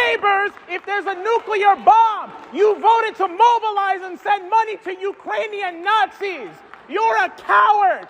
neighbors if there's a nuclear bomb. You voted to mobilize and send money to Ukrainian Nazis. You're a coward.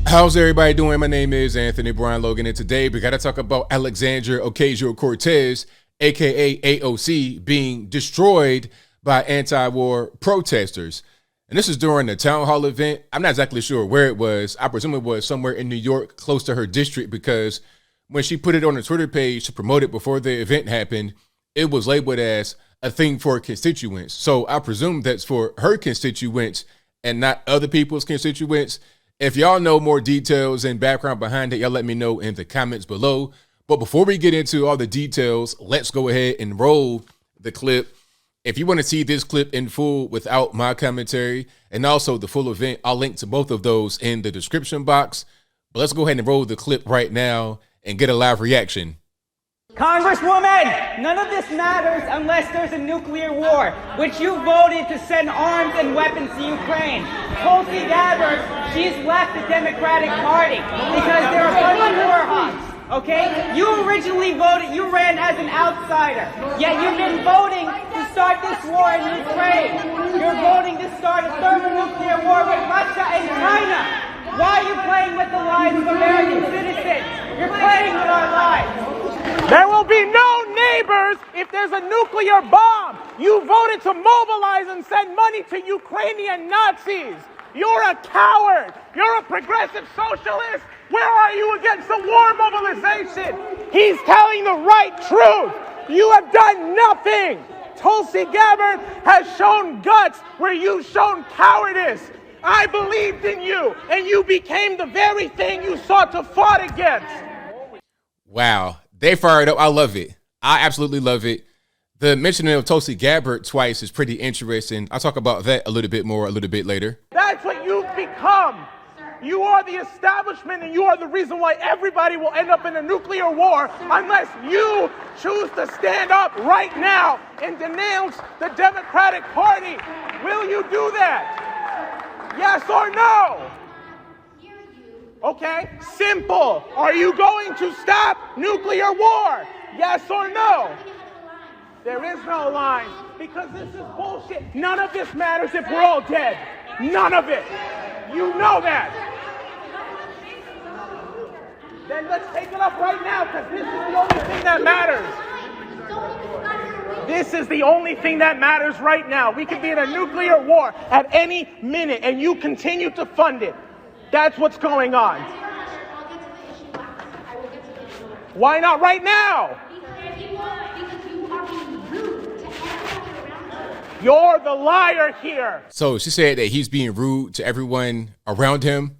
How's everybody doing? My name is Anthony Brian Logan, and today we got to talk about Alexandria Ocasio-Cortez, aka AOC, being destroyed by anti-war protesters. And this is during a town hall event. I'm not exactly sure where it was. I presume it was somewhere in New York, close to her district, because when she put it on her Twitter page to promote it before the event happened, it was labeled as a thing for constituents. So I presume that's for her constituents and not other people's constituents. If y'all know more details and background behind it, y'all let me know in the comments below. But before we get into all the details, let's go ahead and roll the clip. If you want to see this clip in full without my commentary and also the full event, I'll link to both of those in the description box. But let's go ahead and roll the clip right now and get a live reaction. Congresswoman, none of this matters unless there's a nuclear war, which you voted to send arms and weapons to Ukraine. Tulsi Gabbard, she's left the Democratic Party because they're a bunch of war hawks, okay? You originally voted, you ran as an outsider, yet you've been voting to start this war in Ukraine. You're voting to start a thermonuclear war with Russia and China. Why are you playing with the lives of American citizens? You're playing with our lives. There will be no neighbors if there's a nuclear bomb. You voted to mobilize and send money to Ukrainian Nazis. You're a coward. You're a progressive socialist. Where are you against the war mobilization? He's telling the right truth. You have done nothing. Tulsi Gabbard has shown guts where you've shown cowardice. I believed in you, and you became the very thing you sought to fight against. Wow. They fired up. I love it. I absolutely love it. The mentioning of Tulsi Gabbard twice is pretty interesting. I'll talk about that a little bit more a little bit later. That's what you've become. You are the establishment, and you are the reason why everybody will end up in a nuclear war unless you choose to stand up right now and denounce the Democratic Party. Will you do that? Yes or no? Okay, simple. Are you going to stop nuclear war? Yes or no? There is no line, because this is bullshit. None of this matters if we're all dead. None of it. You know that. Then let's take it up right now, because this is the only thing that matters. This is the only thing that matters right now. We could be in a nuclear war at any minute, and you continue to fund it. That's what's going on. Why not right now? You're the liar here. So she said that he's being rude to everyone around him,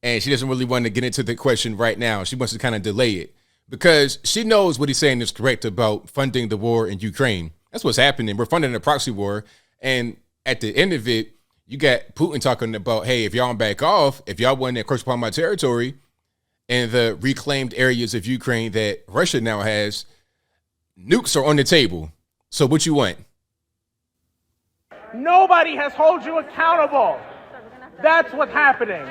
and she doesn't really want to get into the question right now. She wants to kind of delay it because she knows what he's saying is correct about funding the war in Ukraine. That's what's happening. We're funding a proxy war, and at the end of it, you got Putin talking about, hey, if y'all don't back off, if y'all want to encroach upon my territory and the reclaimed areas of Ukraine that Russia now has, nukes are on the table. So what you want? Nobody has held you accountable. That's what's happening.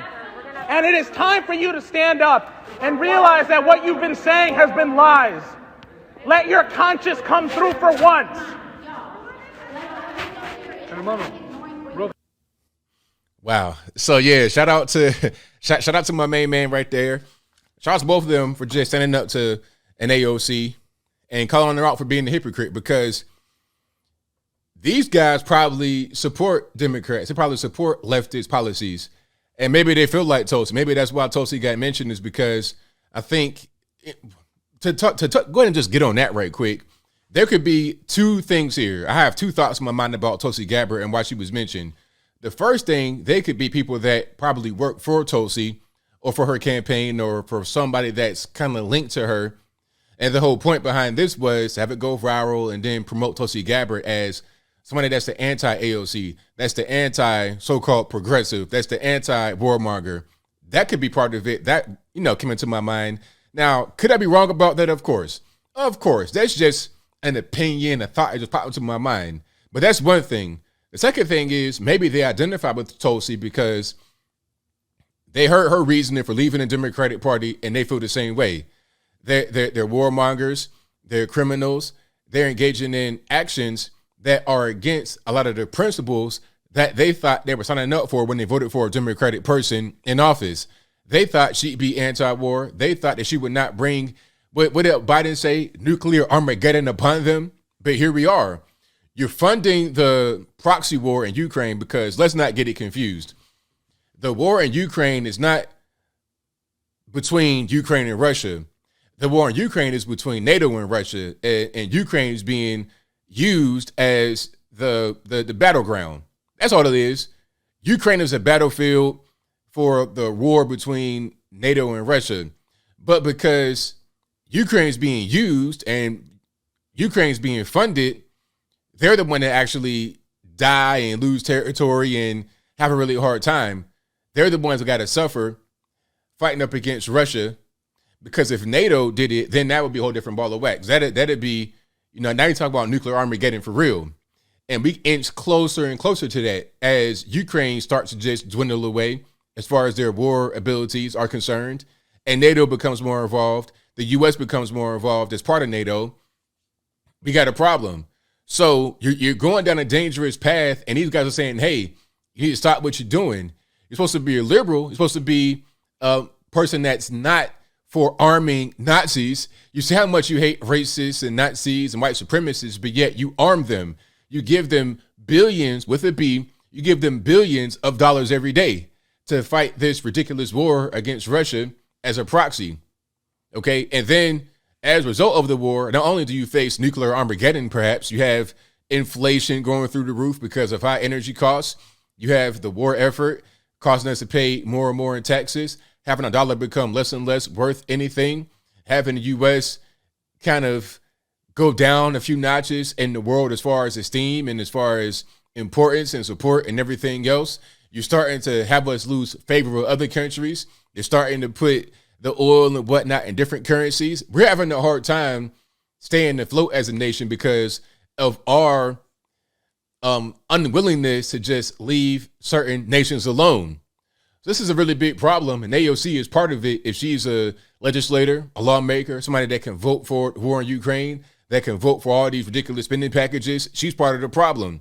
And it is time for you to stand up and realize that what you've been saying has been lies. Let your conscience come through for once. Wow. So yeah, shout out to my main man right there. Shout out to both of them for just standing up to an AOC and calling her out for being a hypocrite, because these guys probably support Democrats. They probably support leftist policies. And maybe they feel like Tulsi. Maybe that's why Tulsi got mentioned, is because I think to go ahead and just get on that right quick. There could be two things here. I have two thoughts in my mind about Tulsi Gabbard and why she was mentioned. The first thing, they could be people that probably work for Tulsi or for her campaign or for somebody that's kind of linked to her. And the whole point behind this was to have it go viral and then promote Tulsi Gabbard as somebody that's the anti-AOC, that's the anti-so-called progressive, that's the anti-warmonger. That could be part of it. That, came into my mind. Now, could I be wrong about that? Of course. Of course. That's just an opinion, a thought that just popped into my mind. But that's one thing. The second thing is maybe they identify with Tulsi because They heard her reasoning for leaving the Democratic Party, and they feel the same way. They're warmongers. They're criminals. They're engaging in actions that are against a lot of the principles that they thought they were signing up for when they voted for a Democratic person in office. They thought she'd be anti-war. They thought that she would not bring, what did Biden say, nuclear Armageddon upon them? But here we are. You're funding the proxy war in Ukraine because, let's not get it confused. The war in Ukraine is not between Ukraine and Russia. The war in Ukraine is between NATO and Russia, and Ukraine is being used as the battleground. That's all it is. Ukraine is a battlefield for the war between NATO and Russia. But because Ukraine is being used and Ukraine is being funded, they're the one that actually die and lose territory and have a really hard time. They're the ones that got to suffer fighting up against Russia, because if NATO did it, then that would be a whole different ball of wax. That'd be, now you talk about nuclear Armageddon for real. And we inch closer and closer to that as Ukraine starts to just dwindle away as far as their war abilities are concerned. And NATO becomes more involved. The U.S. becomes more involved as part of NATO. We got a problem. So you're going down a dangerous path, and these guys are saying, hey, you need to stop what you're doing. You're supposed to be a liberal. You're supposed to be a person that's not for arming Nazis. You see how much you hate racists and Nazis and white supremacists, but yet you arm them. You give them billions with a B. You give them billions of dollars every day to fight this ridiculous war against Russia as a proxy. Okay. And then as a result of the war, not only do you face nuclear Armageddon, perhaps you have inflation going through the roof because of high energy costs. You have the war effort causing us to pay more and more in taxes, having a dollar become less and less worth anything, having the U.S. kind of go down a few notches in the world as far as esteem and as far as importance and support and everything else. You're starting to have us lose favor with other countries. You're starting to put the oil and whatnot in different currencies. We're having a hard time staying afloat as a nation because of our unwillingness to just leave certain nations alone. So this is a really big problem, and AOC is part of it. If she's a legislator, a lawmaker, somebody that can vote for the war in Ukraine, that can vote for all these ridiculous spending packages, she's part of the problem.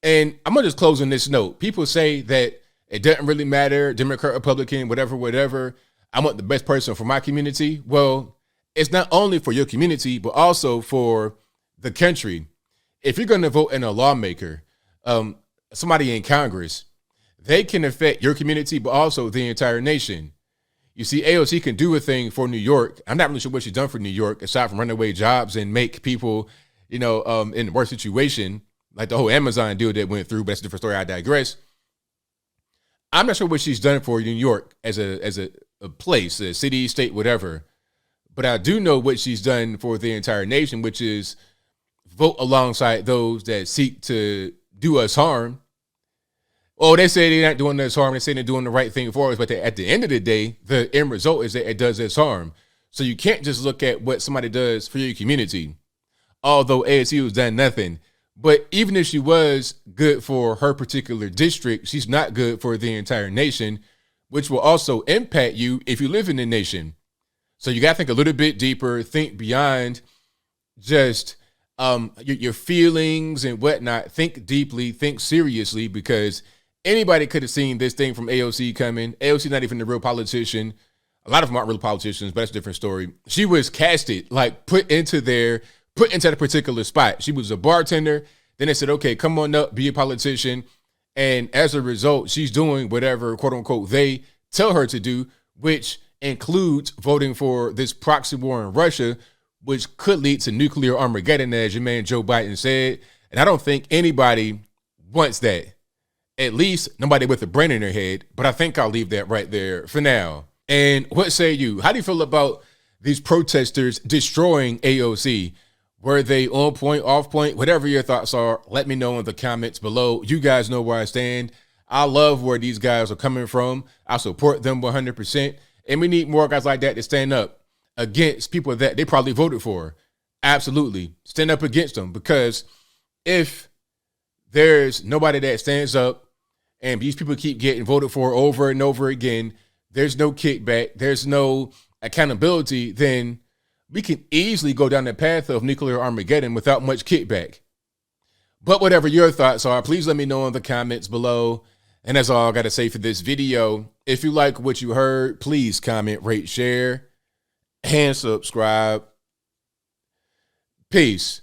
And I'm going to just close on this note. People say that it doesn't really matter, Democrat, Republican, whatever. I want the best person for my community. Well, it's not only for your community, but also for the country. If you're going to vote in a lawmaker, somebody in Congress, they can affect your community, but also the entire nation. You see, AOC can do a thing for New York. I'm not really sure what she's done for New York, aside from run away jobs and make people, in a worse situation, like the whole Amazon deal that went through, but that's a different story. I digress. I'm not sure what she's done for New York as a place, a city, state, whatever. But I do know what she's done for the entire nation, which is vote alongside those that seek to do us harm. Oh, they say they're not doing us harm. They say they're doing the right thing for us. But at the end of the day, the end result is that it does us harm. So you can't just look at what somebody does for your community. Although AOC has done nothing. But even if she was good for her particular district, she's not good for the entire nation, which will also impact you if you live in the nation. So you got to think a little bit deeper, think beyond just your feelings and whatnot. Think deeply, think seriously, because anybody could have seen this thing from AOC coming. AOC not even a real politician. A lot of them aren't real politicians, but that's a different story. She was casted, like put into that particular spot. She was a bartender. Then they said, okay, come on up, be a politician. And as a result, she's doing whatever, quote unquote, they tell her to do, which includes voting for this proxy war in Russia, which could lead to nuclear Armageddon, as your man Joe Biden said. And I don't think anybody wants that. At least nobody with a brain in their head. But I think I'll leave that right there for now. And what say you? How do you feel about these protesters destroying AOC? Were they on point, off point? Whatever your thoughts are, let me know in the comments below. You guys know where I stand. I love where these guys are coming from. I support them 100%. And we need more guys like that to stand up against people that they probably voted for. Absolutely. Stand up against them, because if there's nobody that stands up and these people keep getting voted for over and over again, there's no kickback, there's no accountability, then we can easily go down the path of nuclear Armageddon without much kickback. But whatever your thoughts are, please let me know in the comments below. And that's all I got to say for this video. If you like what you heard, please comment, rate, share, and subscribe. Peace.